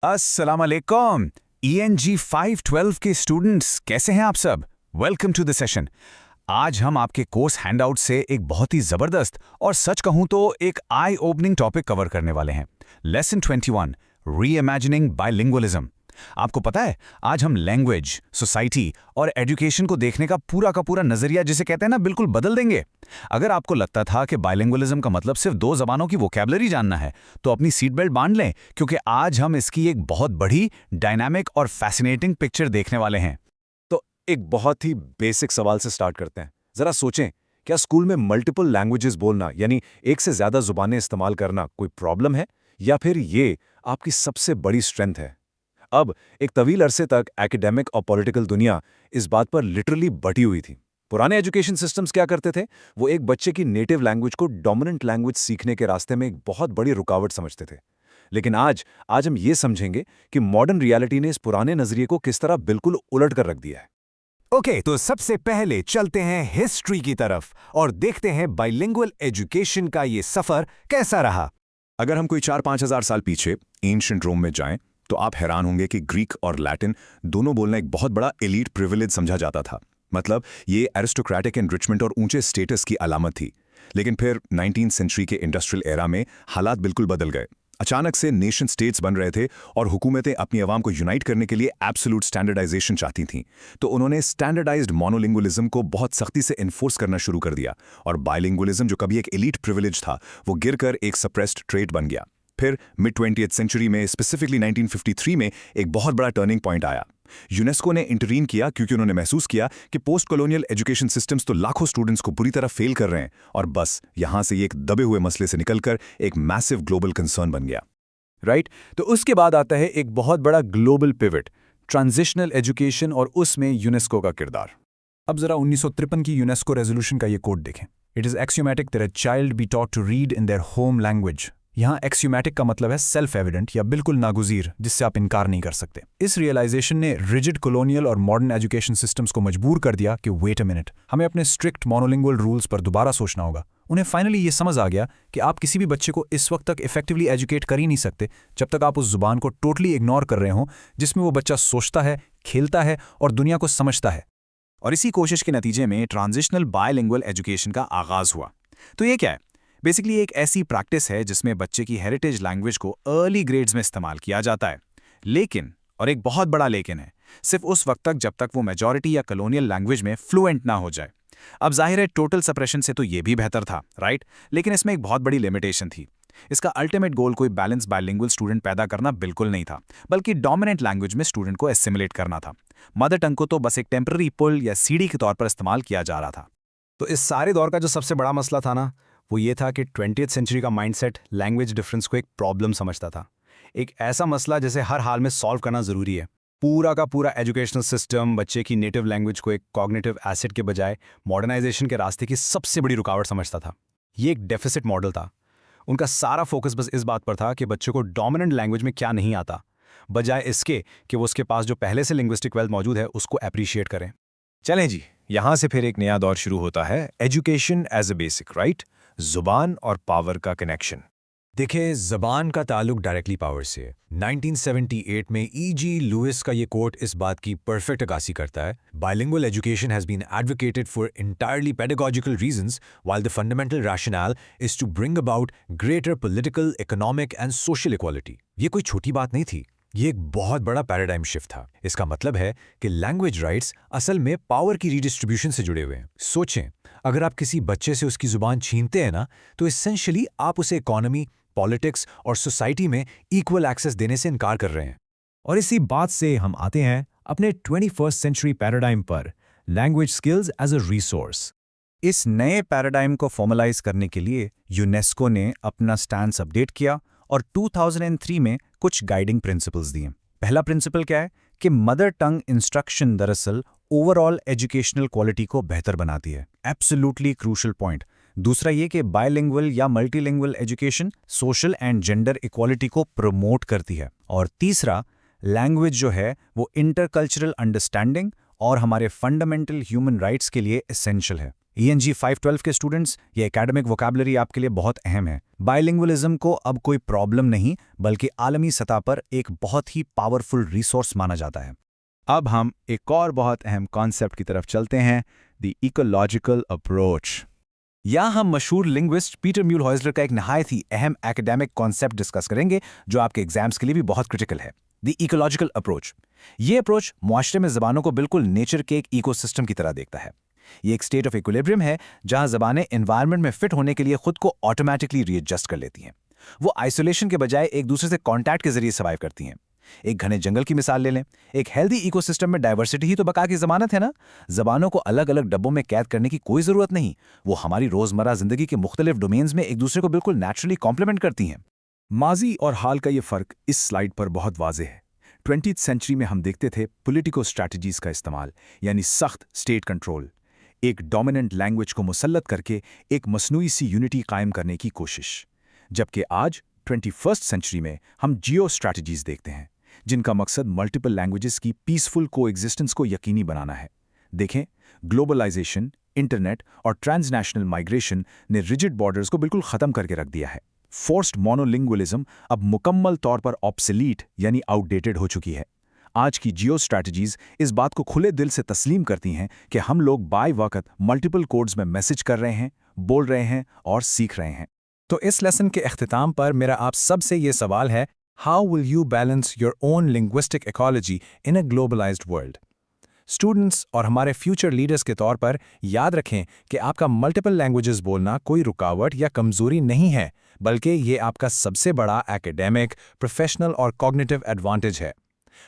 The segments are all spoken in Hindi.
अस्सलाम वालेकुम। ENG 512 के स्टूडेंट्स कैसे हैं आप सब? Welcome to the session. आज हम आपके कोर्स हैंडआउट से एक बहुत ही ज़बरदस्त और सच कहूं तो एक आई ओपनिंग टॉपिक कवर करने वाले हैं। Lesson 21 री-इमेजिनिंग bilingualism. आपको पता है, आज हम लैंग्वेज, सोसाइटी और एजुकेशन को देखने का पूरा नज़रिया, जिसे कहते हैं ना, बिल्कुल बदल देंगे। अगर आपको लगता था कि बाइलिंगुअलिज्म का मतलब सिर्फ दो ज़बानों की वोकैबुलरी जानना है, तो अपनी सीट बेल्ट बांध लें, क्योंकि आज हम इसकी एक बहुत बड़ी, डायनामिक और फैसिनेटिंग पिक्चर देखने वाले हैं। तो एक बहुत ही बेसिक सवाल से स्टार्ट करते हैं। जरा सोचें, क्या स्कूल में मल्टीपल लैंग्वेजेस बोलना यानी एक से ज्यादा जुबानें इस्तेमाल करना कोई प्रॉब्लम है, या फिर ये आपकी सबसे बड़ी स्ट्रेंथ है? अब एक तवील अरसे तक एकेडमिक और पॉलिटिकल दुनिया इस बात पर लिटरली बटी हुई थी। पुराने एजुकेशन सिस्टम्स क्या करते थे? वो एक बच्चे की नेटिव लैंग्वेज को डोमिनेंट लैंग्वेज सीखने के रास्ते में एक बहुत बड़ी रुकावट समझते थे। लेकिन आज आज हम ये समझेंगे कि मॉडर्न रियलिटी ने इस पुराने नजरिए को किस तरह बिल्कुल उलट कर रख दिया है। ओके, तो सबसे पहले चलते हैं हिस्ट्री की तरफ और देखते हैं बाइलिंगुअल एजुकेशन का ये सफर कैसा रहा। अगर हम कोई 4-5 हज़ार साल पीछे एंशिएंट रोम में जाएं, तो आप हैरान होंगे कि ग्रीक और लैटिन दोनों बोलना एक बहुत बड़ा एलीट प्रिविलेज समझा जाता था। मतलब ये एरिस्टोक्रेटिक एनरिचमेंट और ऊंचे स्टेटस की अलामत थी। लेकिन फिर 19वीं सेंचुरी के इंडस्ट्रियल एरा में हालात बिल्कुल बदल गए। अचानक से नेशन स्टेट्स बन रहे थे और हुकूमतें अपनी आवाम को यूनाइट करने के लिए एब्सोल्यूट स्टैंडर्डाइजेशन चाहती थीं। तो उन्होंने स्टैंडर्डाइज्ड मोनोलिंगुअलिज्म को बहुत सख्ती से इन्फोर्स करना शुरू कर दिया, और बाइलिंगुअलिज्म, जो कभी एक एलीट प्रिविलेज था, वो गिरकर एक सप्रेस्ड ट्रेट बन गया। फिर मिड 20वीं सेंचुरी में, स्पेसिफिकली 1953 में, एक बहुत बड़ा टर्निंग पॉइंट आया। यूनेस्को ने इंटरवीन किया, क्योंकि उन्होंने महसूस किया कि पोस्ट कॉलोनियल एजुकेशन सिस्टम्स तो लाखों स्टूडेंट्स को बुरी तरह फेल कर रहे हैं, और बस यहां से ये एक दबे हुए मसले से निकलकर एक मैसिव ग्लोबल कंसर्न बन गया। राइट? तो उसके बाद आता है एक बहुत बड़ा ग्लोबल पिवट, ट्रांजिशनल एजुकेशन, और उसमें यूनेस्को का किरदार। अब जरा 1953 की यूनेस्को रेजोल्यूशन का ये कोड देखें। It is axiomatic that a child be taught to read in their home language. यहाँ एक्सियोमैटिक का मतलब है सेल्फ एविडेंट या बिल्कुल नागुजीर, जिससे आप इनकार नहीं कर सकते। इस रियलाइजेशन ने रिजिड कॉलोनियल और मॉडर्न एजुकेशन सिस्टम्स को मजबूर कर दिया कि वेट अ मिनट, हमें अपने स्ट्रिक्ट मोनोलिंगुअल रूल्स पर दोबारा सोचना होगा। उन्हें फाइनली ये समझ आ गया कि आप किसी भी बच्चे को इस वक्त तक इफेक्टिवली एजुकेट कर ही नहीं सकते जब तक आप उस जुबान को टोटली इग्नोर कर रहे हों, जिसमें वो बच्चा सोचता है, खेलता है और दुनिया को समझता है। और इसी कोशिश के नतीजे में ट्रांजिशनल बायलिंगुअल एजुकेशन का आगाज हुआ। तो ये क्या है? बेसिकली एक ऐसी प्रैक्टिस है जिसमें बच्चे की हेरिटेज लैंग्वेज को अर्ली ग्रेड्स में इस्तेमाल किया जाता है। लेकिन, और एक बहुत बड़ा लेकिन है, सिर्फ उस वक्त तक जब तक वो मेजॉरिटी या कॉलोनियल लैंग्वेज में फ्लुएंट ना हो जाए। अब जाहिर है, टोटल सप्रेशन से तो ये भी बेहतर था, राइट? लेकिन इसमें एक बहुत बड़ी लिमिटेशन थी। इसका अल्टीमेट गोल कोई बैलेंस बाइलिंगुअल स्टूडेंट पैदा करना बिल्कुल नहीं था, बल्कि डोमिनेंट लैंग्वेज में स्टूडेंट को एसिमुलेट करना था। मदर टंग को तो बस एक टेम्पररी पुल या सीढ़ी के तौर पर इस्तेमाल किया जा रहा था। तो इस सारे दौर का जो सबसे बड़ा मसला था ना, वो ये था कि 20वीं सेंचुरी का माइंडसेट लैंग्वेज डिफरेंस को एक प्रॉब्लम समझता था। एक ऐसा मसला जिसे हर हाल में सॉल्व करना ज़रूरी है। पूरा का पूरा एजुकेशनल सिस्टम बच्चे की नेटिव लैंग्वेज को एक कॉग्निटिव एसेट के बजाय मॉडर्नाइजेशन के रास्ते की सबसे बड़ी रुकावट समझता था। ये एक डेफिसिट मॉडल था। उनका सारा फोकस बस इस बात पर था कि बच्चे को डोमिनेंट लैंग्वेज में क्या नहीं आता, बजाय इसके कि वो उसके पास जो पहले से लिंग्विस्टिक वेल्थ मौजूद है उसको अप्रिशिएट करें। चलें जी, यहां से फिर एक नया दौर शुरू होता है, education as a basic right, जुबान और पावर का कनेक्शन। देखिए, ज़बान का ताल्लुक डायरेक्टली पावर से है। 1978 में E.G. लुइस का ये कोट इस बात की परफेक्ट अक्कासी करता है। Bilingual education has been advocated for entirely pedagogical reasons, while the fundamental rationale is to bring about greater political, economic and social equality। ये कोई छोटी बात नहीं थी, ये एक बहुत बड़ा पैराडाइम शिफ्ट था। इसका मतलब है कि लैंग्वेज राइट्स असल में पावर की रीडिस्ट्रीब्यूशन से जुड़े हुए हैं। सोचें, अगर आप किसी बच्चे से उसकी जुबान छीनते हैं ना, तो एसेंशियली आप उसे इकोनॉमी, पॉलिटिक्स और सोसाइटी में इक्वल एक्सेस देने से इनकार कर रहे हैं। और इसी बात से हम आते हैं अपने 21st सेंचुरी पैराडाइम पर, language skills as a resource. इस नए पैराडाइम को फॉर्मलाइज करने के लिए यूनेस्को ने अपना स्टैंस अपडेट किया और 2003 में कुछ गाइडिंग प्रिंसिपल्स दिए। पहला प्रिंसिपल क्या है कि मदर टंग इंस्ट्रक्शन दरअसल ओवरऑल एजुकेशनल क्वालिटी को बेहतर बनाती है। Absolutely crucial point. दूसरा ये कि बायलिंगुअल या multilingual education social and gender equality को प्रमोट करती है। और तीसरा, लैंग्वेज जो है वो इंटरकल्चरल अंडरस्टैंडिंग और हमारे फंडामेंटल ह्यूमन राइट्स के लिए एसेंशियल है। ENG 512 के स्टूडेंट्स, ये एकेडमिक वोकैबुलरी आपके लिए बहुत अहम है। बाइलिंगुअलिज्म को अब कोई प्रॉब्लम नहीं बल्कि आलमी सतह पर एक बहुत ही पावरफुल रिसोर्स माना जाता है। अब हम एक और बहुत अहम कॉन्सेप्ट की तरफ चलते हैं, द इकोलॉजिकल अप्रोच। यहाँ हम मशहूर लिंग्विस्ट पीटर म्यूलहॉइजलर का एक नहायत ही अहम एकेडमिक कॉन्सेप्ट डिस्कस करेंगे जो आपके एग्जाम्स के लिए भी बहुत क्रिटिकल है, द इकोलॉजिकल अप्रोच। ये अप्रोच मुआशरे में ज़बानों को बिल्कुल नेचर के एक इकोसिस्टम की तरह देखता है। ये एक स्टेट ऑफ इक्विलिब्रियम है जहां ज़बानें एनवायरनमेंट में फिट होने के लिए खुद को ऑटोमेटिकली रीएडजस्ट कर लेती हैं। वो आइसोलेशन के बजाय एक दूसरे से कॉन्टैक्ट के जरिए सर्वाइव करती हैं। एक घने जंगल की मिसाल ले लें। एक हेल्दी इकोसिस्टम में डाइवर्सिटी ही तो बका की जमानत है ना। ज़बानों को अलग अलग डब्बों में कैद करने की कोई ज़रूरत नहीं। वो हमारी रोज़मर्रा ज़िंदगी के मुख्तलिफ डोमेन्स में एक दूसरे को बिल्कुल नेचुरली कॉम्प्लीमेंट करती हैं। माजी और हाल का ये फ़र्क इस स्लाइड पर बहुत वाज़ेह है। 20th सेंचुरी में हम देखते थे पॉलिटिको स्ट्रैटेजीज़ का इस्तेमाल, यानी सख्त स्टेट कंट्रोल, एक डोमिनेंट लैंग्वेज को मुसल्लत करके एक मसनूई सी यूनिटी कायम करने की कोशिश। जबकि आज 21st सेंचुरी में हम जियो स्ट्रैटेजीज़ देखते हैं जिनका मकसद मल्टीपल लैंग्वेजेस की पीसफुल कोएग्जिस्टेंस को यकीनी बनाना है। देखें, ग्लोबलाइजेशन, इंटरनेट और ट्रांसनेशनल माइग्रेशन ने रिजिड बॉर्डर्स को बिल्कुल ख़त्म करके रख दिया है। फोर्स्ड मोनोलिंग्विलिज्म अब मुकम्मल तौर पर ऑब्सोलीट यानी आउटडेटेड हो चुकी है। आज की जियो स्ट्रैटेजीज इस बात को खुले दिल से तस्लीम करती हैं कि हम लोग बाय वक्त मल्टीपल कोड्स में मैसेज कर रहे हैं, बोल रहे हैं और सीख रहे हैं। तो इस लेसन के अख्तिताम पर मेरा आप सबसे ये सवाल है, how will you balance your own linguistic ecology in a globalised world? Students और हमारे फ्यूचर लीडर्स के तौर पर याद रखें कि आपका मल्टीपल लैंग्वेजेस बोलना कोई रुकावट या कमजोरी नहीं है, बल्कि ये आपका सबसे बड़ा एकेडमिक, प्रोफेशनल और कॉग्निटिव एडवांटेज है।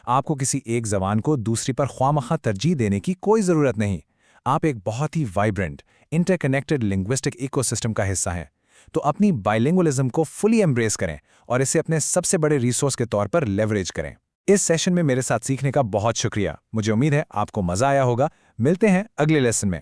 आपको किसी एक ज़बान को दूसरी पर ख्वामखा तरजीह देने की कोई ज़रूरत नहीं। आप एक बहुत ही वाइब्रेंट, इंटरकनेक्टेड लिंग्विस्टिक इकोसिस्टम का हिस्सा हैं। तो अपनी बाइलिंगुअलिज्म को फुली एम्ब्रेस करें और इसे अपने सबसे बड़े रिसोर्स के तौर पर लेवरेज करें। इस सेशन में मेरे साथ सीखने का बहुत शुक्रिया। मुझे उम्मीद है आपको मज़ा आया होगा। मिलते हैं अगले लेसन में।